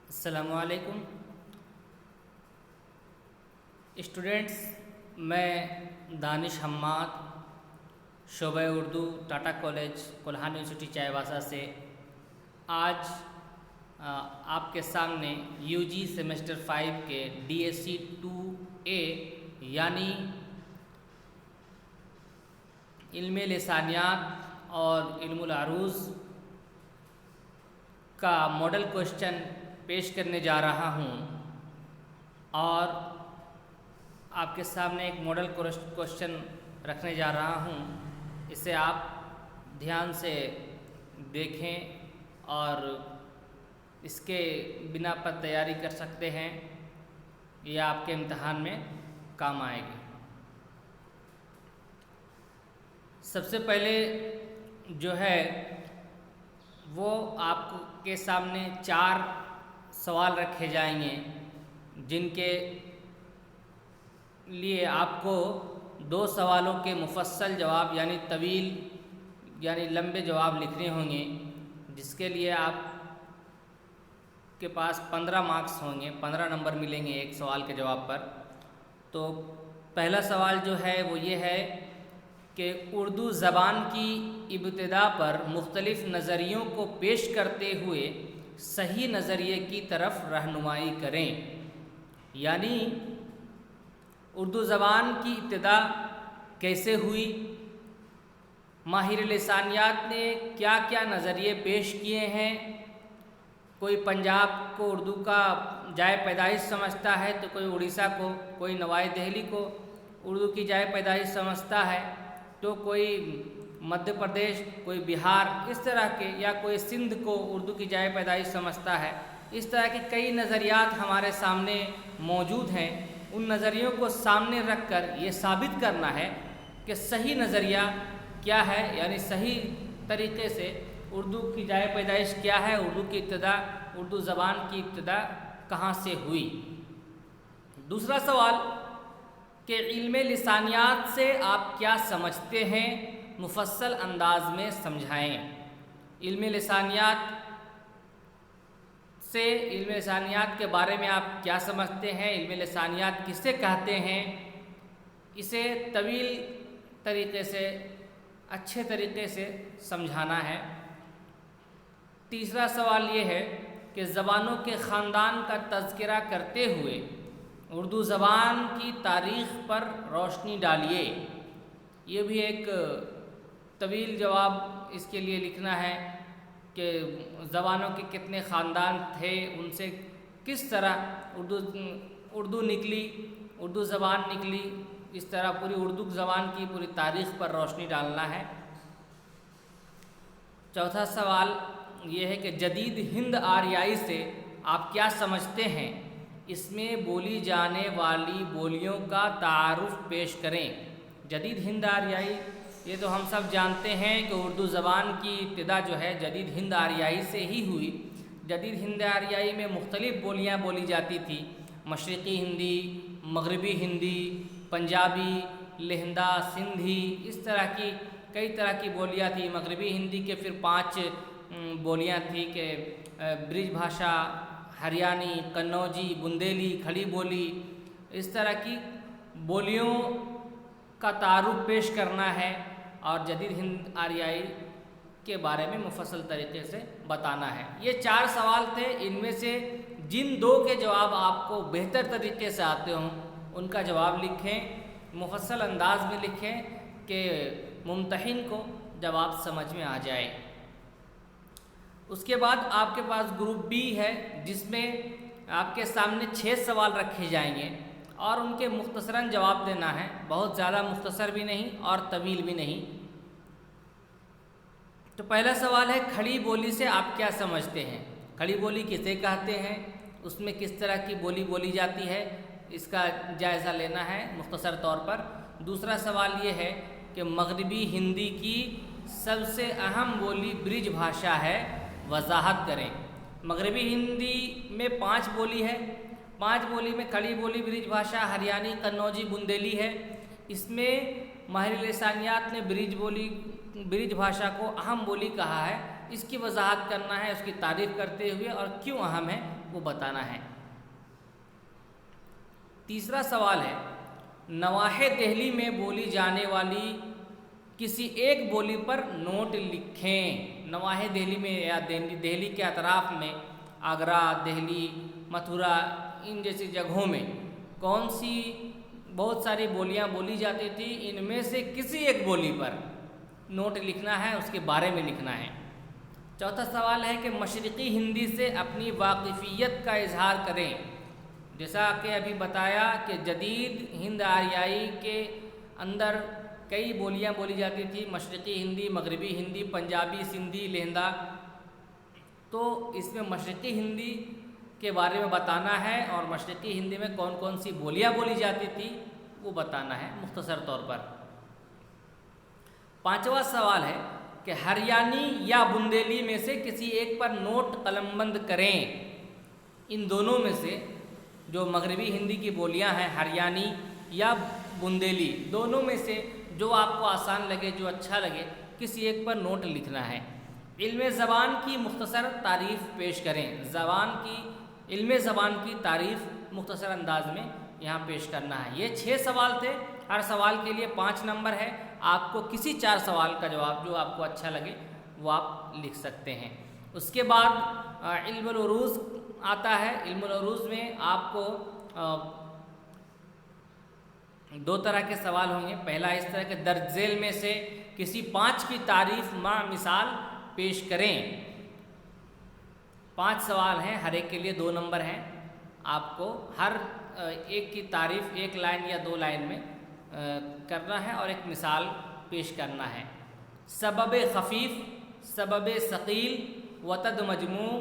السلام علیکم اسٹوڈینٹس، میں دانش حماد شعبہ اردو ٹاٹا کالج کولہان یونیورسٹی چائباسا سے آج آپ کے سامنے یو جی سیمسٹر 5 کے ڈی ایس سی 2A یعنی علم لسانیات اور علم العروض کا ماڈل کوشچن پیش کرنے جا رہا ہوں اور آپ کے سامنے ایک ماڈل کوشچن رکھنے جا رہا ہوں. اسے آپ دھیان سے دیکھیں اور اس کے بنا پر تیاری کر سکتے ہیں. یہ آپ کے امتحان میں کام آئے گی. سب سے پہلے جو ہے وہ آپ کے سامنے 4 سوال رکھے جائیں گے جن کے لیے آپ کو 2 سوالوں کے مفصل جواب یعنی طویل یعنی لمبے جواب لکھنے ہوں گے، جس کے لیے آپ کے پاس 15 مارکس ہوں گے، 15 نمبر ملیں گے ایک سوال کے جواب پر. تو پہلا سوال جو ہے وہ یہ ہے کہ اردو زبان کی ابتدا پر مختلف نظریوں کو پیش کرتے ہوئے صحیح نظریے کی طرف رہنمائی کریں. یعنی اردو زبان کی ابتدا کیسے ہوئی، ماہر لسانیات نے کیا کیا نظریے پیش کیے ہیں. کوئی پنجاب کو اردو کا جائے پیدائش سمجھتا ہے تو کوئی اڑیسہ کو، کوئی نوائی دہلی کو اردو کی جائے پیدائش سمجھتا ہے تو کوئی مدھیہ پردیش، کوئی بہار، اس طرح کے، یا کوئی سندھ کو اردو کی جائے پیدائش سمجھتا ہے. اس طرح کے کئی نظریات ہمارے سامنے موجود ہیں. ان نظریوں کو سامنے رکھ کر یہ ثابت کرنا ہے کہ صحیح نظریہ کیا ہے، یعنی صحیح طریقے سے اردو کی جائے پیدائش کیا ہے، اردو کی ابتدا، اردو زبان کی ابتدا کہاں سے ہوئی. دوسرا سوال کہ علم لسانیات سے آپ کیا سمجھتے ہیں، مفصل انداز میں سمجھائیں. علم لسانیات سے، علم لسانیات کے بارے میں آپ کیا سمجھتے ہیں، علم لسانیات کسے کہتے ہیں، اسے طویل طریقے سے، اچھے طریقے سے سمجھانا ہے. تیسرا سوال یہ ہے کہ زبانوں کے خاندان کا تذکرہ کرتے ہوئے اردو زبان کی تاریخ پر روشنی ڈالیے. یہ بھی ایک طویل جواب اس کے لیے لکھنا ہے کہ زبانوں کے کتنے خاندان تھے، ان سے کس طرح اردو نکلی، اردو زبان نکلی. اس طرح پوری اردو زبان کی پوری تاریخ پر روشنی ڈالنا ہے. چوتھا سوال یہ ہے کہ جدید ہند آریائی سے آپ کیا سمجھتے ہیں، اس میں بولی جانے والی بولیوں کا تعارف پیش کریں. جدید ہند آریائی، یہ تو ہم سب جانتے ہیں کہ اردو زبان کی ابتدا جو ہے جدید ہند آریائی سے ہی ہوئی. جدید ہند آریائی میں مختلف بولیاں بولی جاتی تھی، مشرقی ہندی، مغربی ہندی، پنجابی، لہندہ، سندھی، اس طرح کی کئی طرح کی بولیاں تھیں. مغربی ہندی کے پھر 5 بولیاں تھیں کہ برج بھاشا، ہریانی، قنوجی، بندیلی، کھڑی بولی. اس طرح کی بولیوں کا تعارف پیش کرنا ہے اور جدید ہند آریائی کے بارے میں مفصل طریقے سے بتانا ہے. یہ 4 سوال تھے. ان میں سے جن 2 کے جواب آپ کو بہتر طریقے سے آتے ہوں ان کا جواب لکھیں، مفصل انداز میں لکھیں کہ ممتحن کو جواب سمجھ میں آ جائے. اس کے بعد آپ کے پاس گروپ بی ہے جس میں آپ کے سامنے 6 سوال رکھے جائیں گے اور ان کے مختصراً جواب دینا ہے. بہت زیادہ مختصر بھی نہیں اور طویل بھی نہیں. تو پہلا سوال ہے کھڑی بولی سے آپ کیا سمجھتے ہیں. کھڑی بولی کسے کہتے ہیں، اس میں کس طرح کی بولی بولی جاتی ہے، اس کا جائزہ لینا ہے مختصر طور پر. دوسرا سوال یہ ہے کہ مغربی ہندی کی سب سے اہم بولی برج بھاشا ہے، وضاحت کریں. مغربی ہندی میں 5 بولی ہے. 5 بولی میں کھڑی بولی، برج بھاشا، ہریانی، قنوجی، بندیلی ہے. اس میں ماہر لسانیات نے برج بھاشا کو اہم بولی کہا ہے اس کی وضاحت کرنا ہے، اس کی تعریف کرتے ہوئے اور کیوں اہم ہے وہ بتانا ہے۔ تیسرا سوال ہے، نواحِ دہلی میں بولی جانے والی کسی ایک بولی پر نوٹ لکھیں۔ نواحِ دہلی میں یا دہلی کے اطراف میں، آگرہ، دہلی، متھرا، ان جیسی جگہوں میں کون سی بہت ساری بولیاں بولی جاتی تھی، ان میں سے کسی ایک بولی پر نوٹ لکھنا ہے، اس کے بارے میں لکھنا ہے۔ چوتھا سوال ہے کہ مشرقی ہندی سے اپنی واقفیت کا اظہار کریں۔ جیسا کہ ابھی بتایا کہ جدید ہند آریائی کے اندر کئی بولیاں بولی جاتی تھی، مشرقی ہندی، مغربی ہندی، پنجابی، سندھی، لہندہ، تو اس میں مشرقی ہندی کے بارے میں بتانا ہے اور مشرقی ہندی میں کون کون سی بولیاں بولی جاتی تھی وہ بتانا ہے مختصر طور پر۔ پانچواں سوال ہے کہ ہریانی یا بندیلی میں سے کسی ایک پر نوٹ قلم بند کریں۔ ان دونوں میں سے جو مغربی ہندی کی بولیاں ہیں، ہریانی یا بندیلی، دونوں میں سے جو آپ کو آسان لگے، جو اچھا لگے، کسی ایک پر نوٹ لکھنا ہے۔ علم زبان کی مختصر تعریف پیش کریں۔ علم زبان کی تعریف مختصر انداز میں یہاں پیش کرنا ہے۔ یہ 6 سوال تھے، ہر سوال کے لیے 5 نمبر ہے۔ آپ کو کسی 4 سوال کا جواب جو آپ کو اچھا لگے وہ آپ لکھ سکتے ہیں۔ اس کے بعد علم العروض آتا ہے۔ علم العروض میں آپ کو 2 طرح کے سوال ہوں گے۔ پہلا اس طرح کہ درج ذیل میں سے کسی 5 کی تعریف مع مثال پیش کریں۔ 5 سوال ہیں، ہر ایک کے لیے 2 نمبر ہیں۔ آپ کو ہر ایک کی تعریف 1 لائن یا 2 لائن میں کرنا ہے اور ایک مثال پیش کرنا ہے۔ سبب خفیف، سبب ثقیل، وتد مجموع،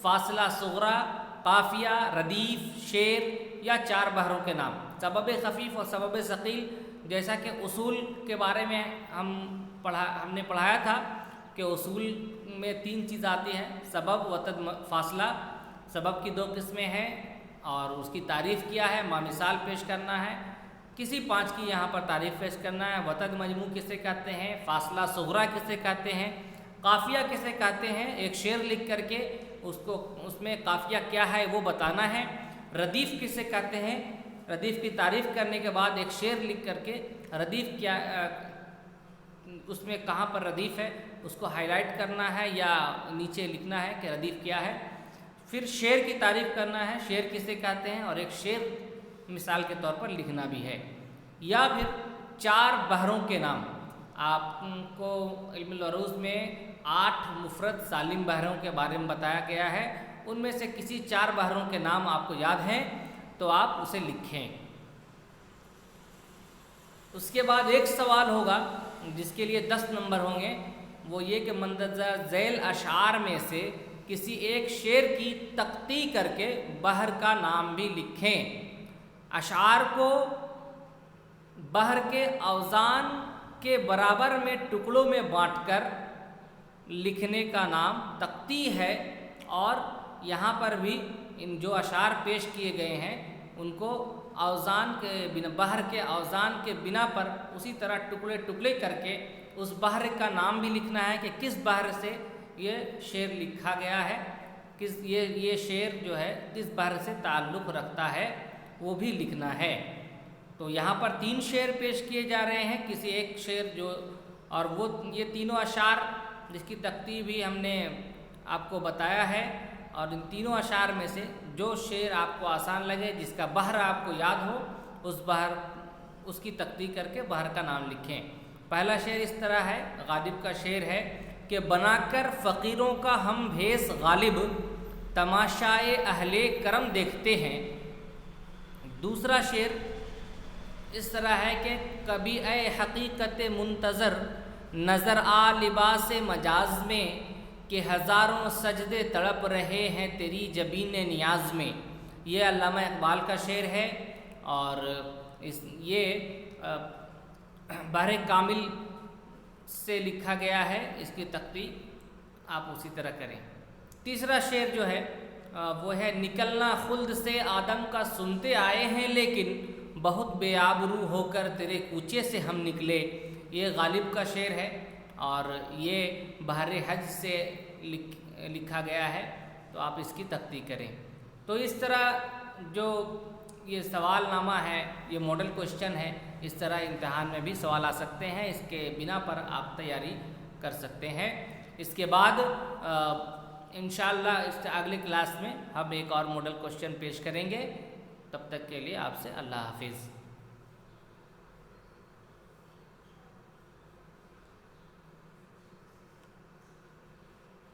فاصلہ صغرا، قافیہ، ردیف، شعر یا 4 بحروں کے نام۔ سبب خفیف اور سبب ثقیل جیسا کہ اصول کے بارے میں ہم نے پڑھایا تھا کہ اصول میں 3 چیز آتی ہیں، سبب، وتد، فاصلہ۔ سبب کی 2 قسمیں ہیں اور اس کی تعریف کیا ہے، مع مثال پیش کرنا ہے۔ کسی 5 کی یہاں پر تعریف پیش کرنا ہے۔ وتد مجموع کسے کہتے ہیں، فاصلہ صغرا کسے کہتے ہیں، قافیہ کسے کہتے ہیں، ایک شعر لکھ کر کے اس میں قافیہ کیا ہے وہ بتانا ہے۔ ردیف کسے کہتے ہیں، ردیف کی تعریف کرنے کے بعد ایک شعر لکھ کر کے ردیف کیا، اس میں کہاں پر ردیف ہے اس کو ہائی لائٹ کرنا ہے یا نیچے لکھنا ہے کہ ردیف کیا ہے۔ پھر شعر کی تعریف کرنا ہے، شعر کسے کہتے ہیں اور ایک شعر مثال کے طور پر لکھنا بھی ہے۔ یا پھر 4 بحروں کے نام۔ آپ کو علم العروض میں 8 مفرد سالم بحروں کے بارے میں بتایا گیا ہے، ان میں سے کسی 4 بحروں کے نام آپ کو یاد ہیں تو آپ اسے لکھیں۔ اس کے بعد ایک سوال ہوگا جس کے لیے 10 نمبر ہوں گے، وہ یہ کہ مندرجہ ذیل اشعار میں سے کسی ایک شعر کی تقطیع کر کے بحر کا نام بھی لکھیں۔ اشعار کو بحر کے اوزان کے برابر میں ٹکڑوں میں بانٹ کر لکھنے کا نام تقطیع ہے، اور یہاں پر بھی ان جو اشعار پیش کیے گئے ہیں ان کو اوزان کے بنا، بحر کے اوزان کے بنا پر اسی طرح ٹکڑے ٹکڑے کر کے اس بحر کا نام بھی لکھنا ہے کہ کس بحر سے یہ شعر لکھا گیا ہے، یہ شعر جو ہے کس بحر سے تعلق رکھتا ہے وہ بھی لکھنا ہے۔ تو یہاں پر 3 شعر پیش کیے جا رہے ہیں، کسی ایک شعر جو، اور وہ یہ تینوں اشعار جس کی تقطیع بھی ہم نے آپ کو بتایا ہے، اور ان تینوں اشعار میں سے جو شعر آپ کو آسان لگے، جس کا بحر آپ کو یاد ہو، اس کی تقطیع کر کے بحر کا نام لکھیں۔ پہلا شعر اس طرح ہے، غالب کا شعر ہے کہ بنا کر فقیروں کا ہم بھیس غالب، تماشائے اہل کرم دیکھتے ہیں۔ دوسرا شعر اس طرح ہے کہ کبھی اے حقیقت منتظر نظر آ لباس مجاز میں، کہ ہزاروں سجدے تڑپ رہے ہیں تیری جبین نیاز میں۔ یہ علامہ اقبال کا شعر ہے اور یہ بحر کامل سے لکھا گیا ہے، اس کی تقطیع آپ اسی طرح کریں۔ تیسرا شعر جو ہے وہ ہے نکلنا خلد سے آدم کا سنتے آئے ہیں، لیکن بہت بے آبرو ہو کر تیرے کوچے سے ہم نکلے۔ یہ غالب کا شعر ہے اور یہ بحر حج سے لکھا گیا ہے، تو آپ اس کی تحقیق کریں۔ تو اس طرح جو یہ سوال نامہ ہے، یہ ماڈل کوشچن ہے، اس طرح امتحان میں بھی سوال آ سکتے ہیں، اس کے بنا پر آپ تیاری کر سکتے ہیں۔ اس کے بعد انشاءاللہ اس اگلی کلاس میں ہم ایک اور ماڈل کوشچن پیش کریں گے۔ تب تک کے لیے آپ سے اللہ حافظ۔